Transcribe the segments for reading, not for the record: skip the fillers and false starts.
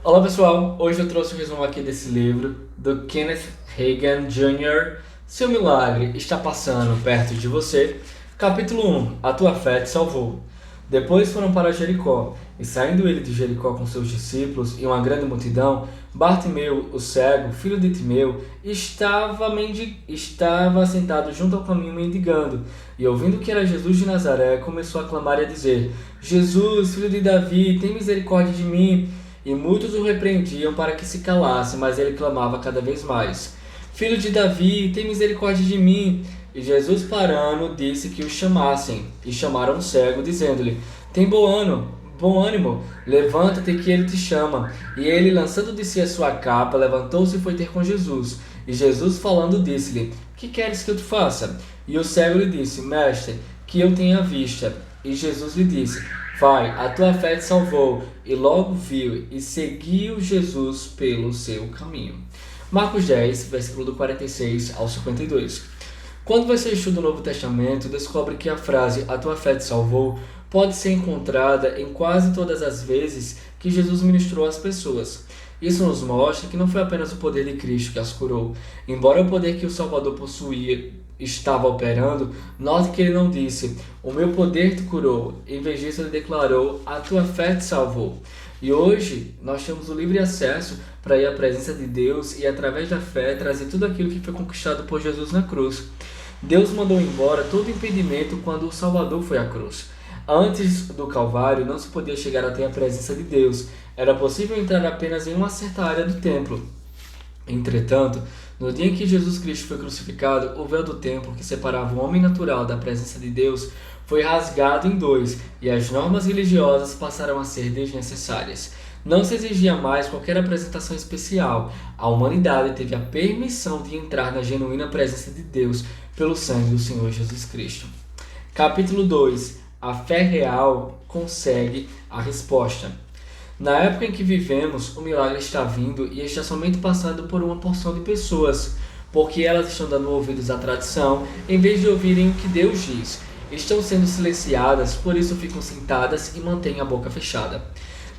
Olá pessoal, hoje eu trouxe o resumo aqui desse livro do Kenneth Hagin Jr. Seu milagre está passando perto de você. Capítulo 1. A tua fé te salvou. Depois foram para Jericó, e saindo ele de Jericó com seus discípulos e uma grande multidão, Bartimeu, o cego, filho de Timeu, estava sentado junto ao caminho mendigando, e ouvindo que era Jesus de Nazaré, começou a clamar e a dizer: Jesus, filho de Davi, tem misericórdia de mim. E muitos o repreendiam para que se calasse, mas ele clamava cada vez mais: Filho de Davi, tem misericórdia de mim. E Jesus, parando, disse que o chamassem. E chamaram o cego, dizendo-lhe: Tem bom ânimo, levanta-te que ele te chama. E ele, lançando de si a sua capa, levantou-se e foi ter com Jesus. E Jesus, falando, disse-lhe: Que queres que eu te faça? E o cego lhe disse: Mestre, que eu tenha vista. E Jesus lhe disse: Vai, a tua fé te salvou. E logo viu e seguiu Jesus pelo seu caminho. Marcos 10, versículo do 46 ao 52. Quando você estuda o Novo Testamento, descobre que a frase "a tua fé te salvou" pode ser encontrada em quase todas as vezes que Jesus ministrou às pessoas. Isso nos mostra que não foi apenas o poder de Cristo que as curou. Embora o poder que o Salvador possuía estava operando, note que ele não disse: "O meu poder te curou". Em vez disso, ele declarou: "A tua fé te salvou". E hoje nós temos o livre acesso para ir à presença de Deus e, através da fé, trazer tudo aquilo que foi conquistado por Jesus na cruz. Deus mandou embora todo impedimento quando o Salvador foi à cruz. Antes do Calvário, não se podia chegar até a presença de Deus. Era possível entrar apenas em uma certa área do templo. Entretanto, no dia em que Jesus Cristo foi crucificado, o véu do templo que separava o homem natural da presença de Deus foi rasgado em dois, e as normas religiosas passaram a ser desnecessárias. Não se exigia mais qualquer apresentação especial. A humanidade teve a permissão de entrar na genuína presença de Deus pelo sangue do Senhor Jesus Cristo. Capítulo 2. A fé real consegue a resposta. Na época em que vivemos, o milagre está vindo e está somente passando por uma porção de pessoas, porque elas estão dando ouvidos à tradição em vez de ouvirem o que Deus diz. Estão sendo silenciadas, por isso ficam sentadas e mantêm a boca fechada.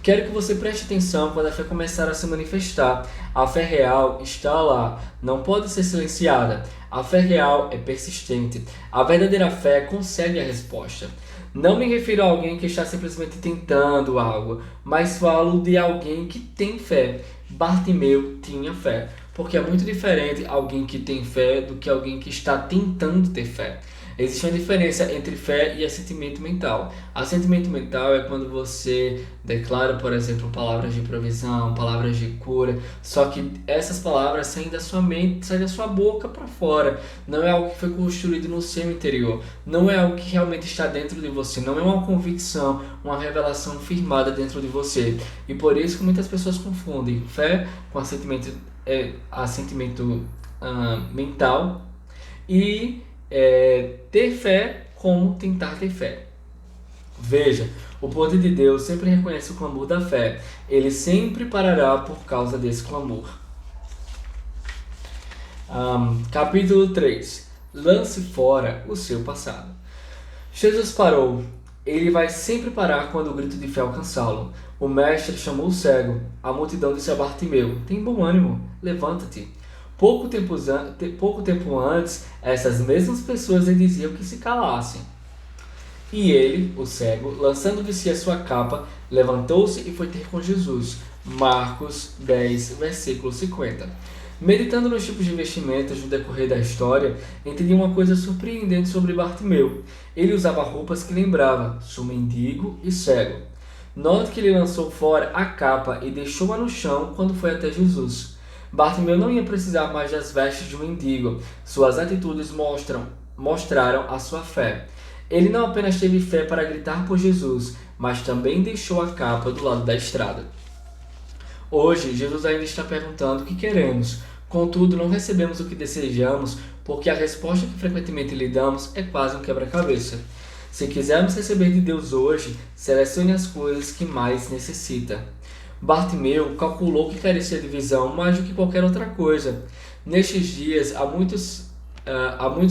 Quero que você preste atenção quando a fé começar a se manifestar. A fé real está lá, não pode ser silenciada. A fé real é persistente. A verdadeira fé consegue a resposta. Não me refiro a alguém que está simplesmente tentando algo, mas falo de alguém que tem fé. Bartimeu tinha fé, porque é muito diferente alguém que tem fé do que alguém que está tentando ter fé. Existe uma diferença entre fé e assentimento mental. Assentimento mental é quando você declara, por exemplo, palavras de provisão, palavras de cura, só que essas palavras saem da sua mente, saem da sua boca para fora. Não é algo que foi construído no seu interior. Não é algo que realmente está dentro de você. Não é uma convicção, uma revelação firmada dentro de você. E por isso que muitas pessoas confundem fé com assentimento mental e ter fé como tentar ter fé. Veja, o poder de Deus sempre reconhece o clamor da fé. Ele sempre parará por causa desse clamor. Capítulo 3. Lance fora o seu passado. Jesus parou. Ele vai sempre parar quando o grito de fé alcançá-lo. O mestre chamou o cego. A multidão disse a Bartimeu: Tem bom ânimo, levanta-te. Pouco tempo antes, essas mesmas pessoas lhe diziam que se calassem. E ele, o cego, lançando de si a sua capa, levantou-se e foi ter com Jesus. Marcos 10, versículo 50. Meditando nos tipos de vestimentas no decorrer da história, entendi uma coisa surpreendente sobre Bartimeu. Ele usava roupas que lembrava, sou mendigo e cego. Note que ele lançou fora a capa e deixou-a no chão quando foi até Jesus. Bartimeu não ia precisar mais das vestes de um mendigo. Suas atitudes mostraram a sua fé. Ele não apenas teve fé para gritar por Jesus, mas também deixou a capa do lado da estrada. Hoje, Jesus ainda está perguntando o que queremos. Contudo, não recebemos o que desejamos, porque a resposta que frequentemente lhe damos é quase um quebra-cabeça. Se quisermos receber de Deus hoje, selecione as coisas que mais necessita. Bartimeu calculou que carecia de visão mais do que qualquer outra coisa. Nestes dias, há muitos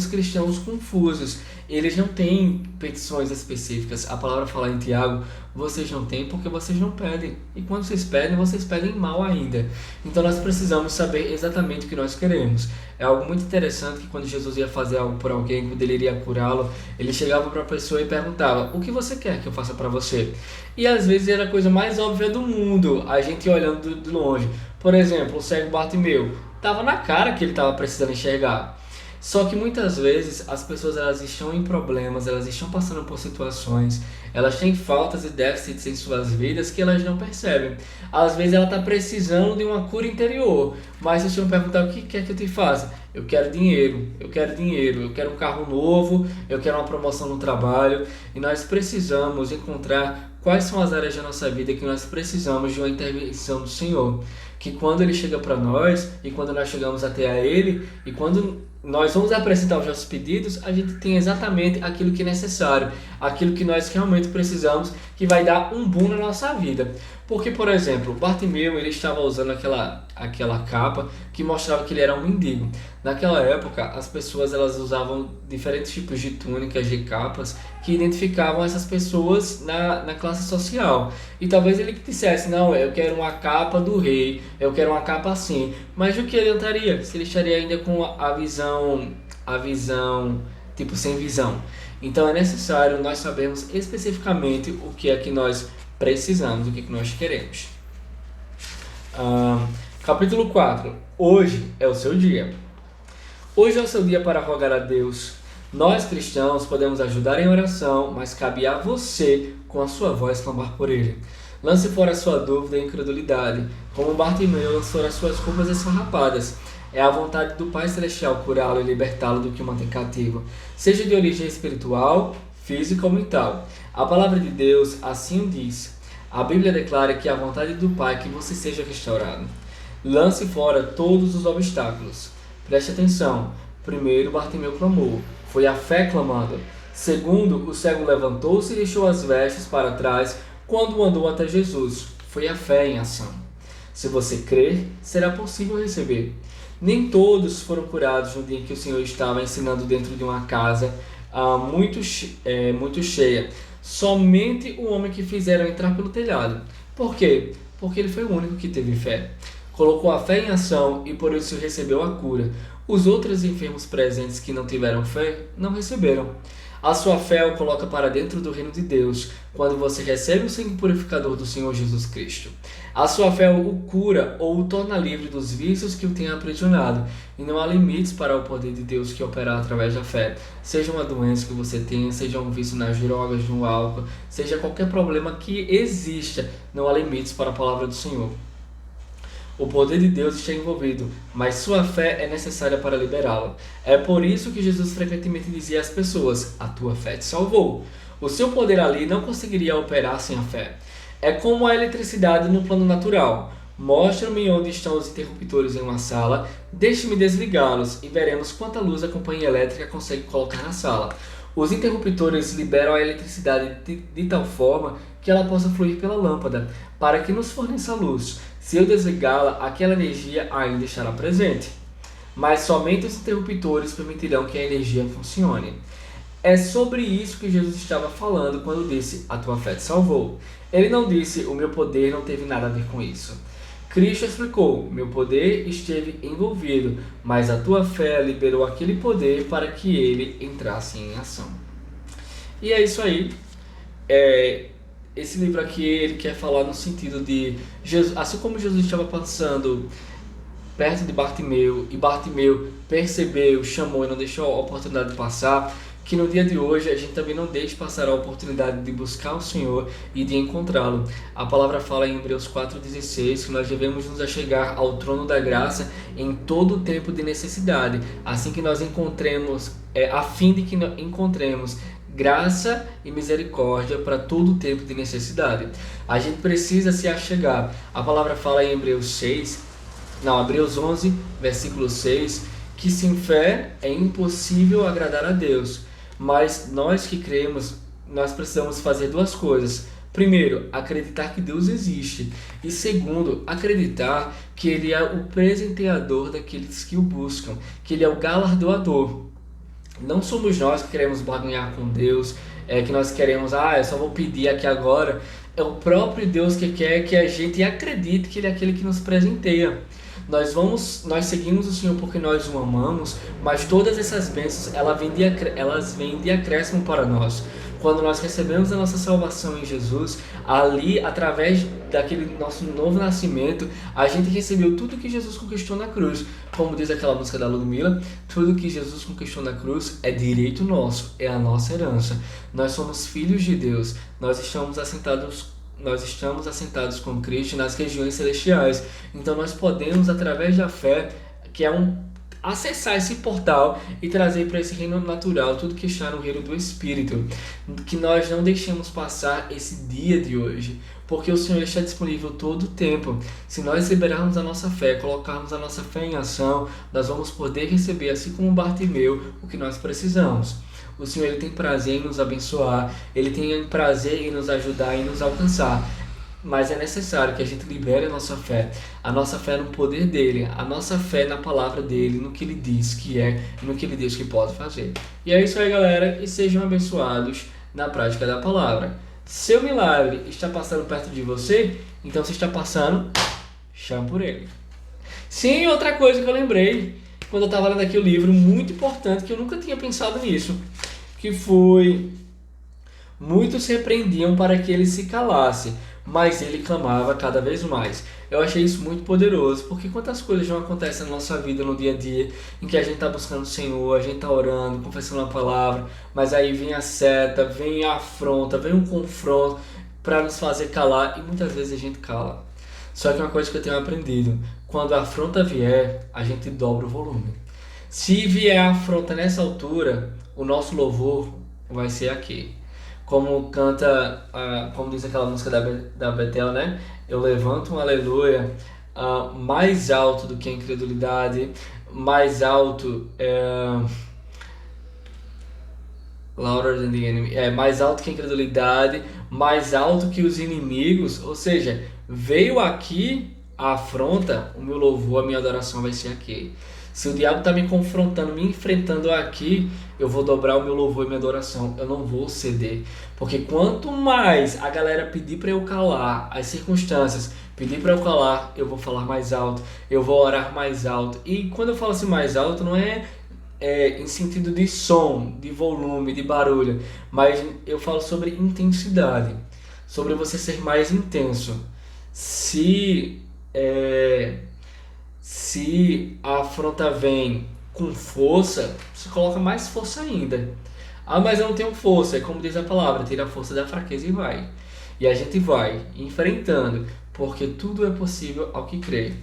cristãos confusos eles não têm petições específicas. A palavra fala em Tiago, vocês não têm porque vocês não pedem. E quando vocês pedem mal ainda. Então nós precisamos saber exatamente o que nós queremos. É algo muito interessante que quando Jesus ia fazer algo por alguém, quando ele iria curá-lo, ele chegava para a pessoa e perguntava, o que você quer que eu faça para você? E às vezes era a coisa mais óbvia do mundo, a gente olhando de longe. Por exemplo, o cego Bartimeu, estava na cara que ele estava precisando enxergar. Só que muitas vezes as pessoas elas estão em problemas, elas estão passando por situações, elas têm faltas e déficits em suas vidas que elas não percebem. Às vezes ela está precisando de uma cura interior, mas se eu me perguntar o que quer que eu te faça, eu quero dinheiro, eu quero um carro novo, eu quero uma promoção no trabalho, e nós precisamos encontrar quais são as áreas da nossa vida que nós precisamos de uma intervenção do Senhor. Que quando Ele chega para nós, e quando nós chegamos até a Ele, e quando nós vamos apresentar os nossos pedidos, a gente tem exatamente aquilo que é necessário, aquilo que nós realmente precisamos, que vai dar um boom na nossa vida. Porque, por exemplo, Bartimeu, ele estava usando aquela capa que mostrava que ele era um mendigo. Naquela época, as pessoas elas usavam diferentes tipos de túnicas, de capas, que identificavam essas pessoas na classe social. E talvez ele dissesse, não, eu quero uma capa do rei, eu quero uma capa assim. Mas o que adiantaria se ele estaria ainda com a visão, tipo, sem visão? Então é necessário nós sabermos especificamente o que é que nós precisamos, o que é que nós queremos. Capítulo 4. Hoje é o seu dia. Hoje é o seu dia para rogar a Deus. Nós cristãos podemos ajudar em oração, mas cabe a você, com a sua voz, clamar por Ele. Lance fora a sua dúvida e incredulidade, como Bartimeu lançou as suas roupas esfarrapadas. É a vontade do Pai Celestial curá-lo e libertá-lo do que o mantém cativo, seja de origem espiritual, física ou mental. A palavra de Deus assim o diz. A Bíblia declara que é a vontade do Pai que você seja restaurado. Lance fora todos os obstáculos. Preste atenção. Primeiro, Bartimeu clamou. Foi a fé clamando. Segundo, o cego levantou-se e deixou as vestes para trás quando andou até Jesus. Foi a fé em ação. Se você crer, será possível receber. Nem todos foram curados no dia em que o Senhor estava ensinando dentro de uma casa muito cheia. Somente o homem que fizeram entrar pelo telhado. Por quê? Porque ele foi o único que teve fé. Colocou a fé em ação e por isso recebeu a cura. Os outros enfermos presentes que não tiveram fé, não receberam. A sua fé o coloca para dentro do reino de Deus, quando você recebe o sangue purificador do Senhor Jesus Cristo. A sua fé o cura ou o torna livre dos vícios que o têm aprisionado, e não há limites para o poder de Deus que opera através da fé. Seja uma doença que você tenha, seja um vício nas drogas, no álcool, seja qualquer problema que exista, não há limites para a palavra do Senhor. O poder de Deus está envolvido, mas sua fé é necessária para liberá-lo. É por isso que Jesus frequentemente dizia às pessoas, a tua fé te salvou. O seu poder ali não conseguiria operar sem a fé. É como a eletricidade no plano natural. Mostra-me onde estão os interruptores em uma sala, deixe-me desligá-los e veremos quanta luz a companhia elétrica consegue colocar na sala. Os interruptores liberam a eletricidade de tal forma que ela possa fluir pela lâmpada, para que nos forneça luz. Se eu desligá-la, aquela energia ainda estará presente. Mas somente os interruptores permitirão que a energia funcione. É sobre isso que Jesus estava falando quando disse, a tua fé te salvou. Ele não disse, o meu poder não teve nada a ver com isso. Cristo explicou, meu poder esteve envolvido, mas a tua fé liberou aquele poder para que ele entrasse em ação. E é isso aí. Esse livro aqui, ele quer falar no sentido de, Jesus, assim como Jesus estava passando perto de Bartimeu, e Bartimeu percebeu, chamou e não deixou a oportunidade de passar, que no dia de hoje a gente também não deixe passar a oportunidade de buscar o Senhor e de encontrá-lo. A palavra fala em Hebreus 4,16 que nós devemos nos achegar ao trono da graça em todo o tempo de necessidade, assim que nós encontremos, a fim de que encontremos graça e misericórdia para todo o tempo de necessidade. A gente precisa se achegar. A palavra fala em Hebreus 11, versículo 6, que sem fé é impossível agradar a Deus. Mas nós que cremos, nós precisamos fazer duas coisas. Primeiro, acreditar que Deus existe. E segundo, acreditar que Ele é o presenteador daqueles que o buscam, que Ele é o galardoador. Não somos nós que queremos barganhar com Deus, que nós queremos, eu só vou pedir aqui agora. É o próprio Deus que quer que a gente acredite que Ele é aquele que nos presenteia. Nós seguimos o Senhor porque nós o amamos, mas todas essas bênçãos, elas vêm de acréscimo para nós. Quando nós recebemos a nossa salvação em Jesus, ali, através daquele nosso novo nascimento, a gente recebeu tudo que Jesus conquistou na cruz. Como diz aquela música da Ludmilla, tudo que Jesus conquistou na cruz é direito nosso, é a nossa herança. Nós somos filhos de Deus, nós estamos assentados com Cristo nas regiões celestiais. Então nós podemos, através da fé, acessar esse portal e trazer para esse reino natural tudo que está no reino do Espírito. Que nós não deixemos passar esse dia de hoje, porque o Senhor está disponível todo o tempo. Se nós liberarmos a nossa fé, colocarmos a nossa fé em ação, nós vamos poder receber, assim como Bartimeu, o que nós precisamos. O Senhor, Ele tem prazer em nos abençoar, Ele tem prazer em nos ajudar e nos alcançar. Mas é necessário que a gente libere a nossa fé no poder dEle, a nossa fé na palavra dEle, no que Ele diz que é e no que Ele diz que pode fazer. E é isso aí, galera, e sejam abençoados na prática da palavra. Seu milagre está passando perto de você? Então, se está passando, chame por ele. Sim, outra coisa que eu lembrei, quando eu estava lendo aqui o livro, muito importante, que eu nunca tinha pensado nisso, que foi: muitos repreendiam para que ele se calasse, mas ele clamava cada vez mais. Eu achei isso muito poderoso, porque quantas coisas não acontecem na nossa vida no dia a dia, em que a gente está buscando o Senhor, a gente está orando, confessando a palavra, mas aí vem a seta, vem a afronta, vem um confronto para nos fazer calar, e muitas vezes a gente cala. Só que uma coisa que eu tenho aprendido: quando a afronta vier, a gente dobra o volume. Se vier a afronta nessa altura, o nosso louvor vai ser aqui. Como diz aquela música da Betel, né? Eu levanto um aleluia mais alto do que a incredulidade, mais alto, louder than the enemy, mais alto que a incredulidade, mais alto que os inimigos. Ou seja, veio aqui a afronta, o meu louvor, a minha adoração vai ser aqui. Se o diabo está me confrontando, me enfrentando aqui, eu vou dobrar o meu louvor e minha adoração. Eu não vou ceder. Porque quanto mais a galera pedir para eu calar, as circunstâncias pedir para eu calar, eu vou falar mais alto, eu vou orar mais alto. E quando eu falo assim mais alto, não é em sentido de som, de volume, de barulho, mas eu falo sobre intensidade, sobre você ser mais intenso. Se a afronta vem com força, você coloca mais força ainda. Mas eu não tenho força, é como diz a palavra, tira a força da fraqueza e vai. E a gente vai enfrentando, porque tudo é possível ao que crê.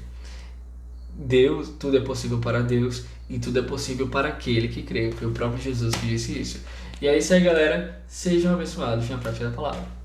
Tudo é possível para Deus e tudo é possível para aquele que crê. Foi o próprio Jesus que disse isso. E é isso aí, galera. Sejam abençoados na prática da palavra.